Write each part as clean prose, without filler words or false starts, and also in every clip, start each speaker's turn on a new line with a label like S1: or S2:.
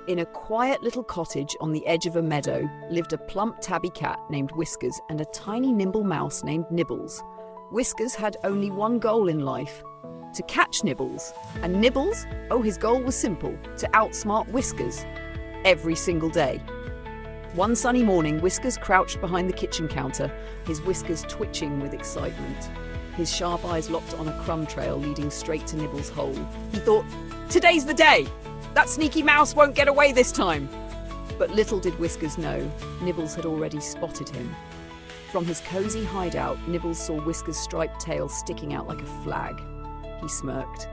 S1: In a quiet little cottage on the edge of a meadow lived a plump tabby cat named Whiskers and a tiny nimble mouse named Nibbles. Whiskers had only one goal in life: to catch Nibbles. And Nibbles? Oh, his goal was simple: to outsmart Whiskers. Every single day. One sunny morning, Whiskers crouched behind the kitchen counter, his whiskers twitching with excitement. His sharp eyes locked on a crumb trail leading straight to Nibbles' hole. He thought, "Today's the day! That sneaky mouse won't get away this time!" But little did Whiskers know, Nibbles had already spotted him. From his cozy hideout, Nibbles saw Whiskers' striped tail sticking out like a flag. He smirked.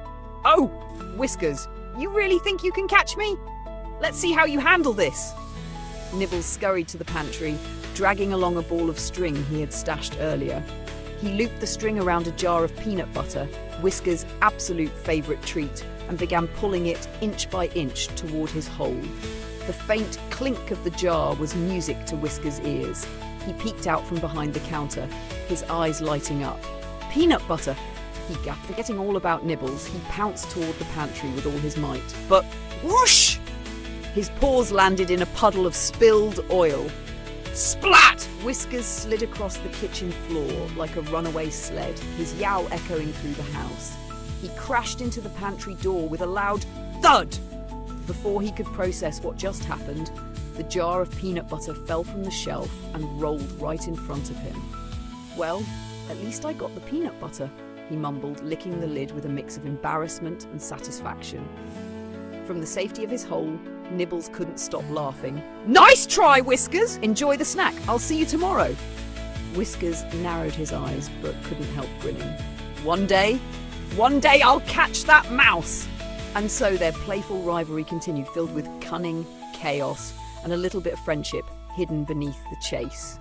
S1: "Oh, Whiskers, you really think you can catch me? Let's see how you handle this." Nibbles scurried to the pantry, dragging along a ball of string he had stashed earlier. He looped the string around a jar of peanut butter, Whiskers' absolute favourite treat, and began pulling it inch by inch toward his hole. The faint clink of the jar was music to Whiskers' ears. He peeked out from behind the counter, his eyes lighting up. "Peanut butter!" he gasped. Forgetting all about Nibbles, he pounced toward the pantry with all his might. But whoosh! His paws landed in a puddle of spilled oil. Splat! Whiskers slid across the kitchen floor like a runaway sled, his yowl echoing through the house. He crashed into the pantry door with a loud thud. Before he could process what just happened, the jar of peanut butter fell from the shelf and rolled right in front of him. "Well, at least I got the peanut butter," he mumbled, licking the lid with a mix of embarrassment and satisfaction. From the safety of his hole, Nibbles couldn't stop laughing. "Nice try, Whiskers! Enjoy the snack. I'll see you tomorrow." Whiskers narrowed his eyes but couldn't help grinning. One day I'll catch that mouse!" And so their playful rivalry continued, filled with cunning, chaos, and a little bit of friendship hidden beneath the chase.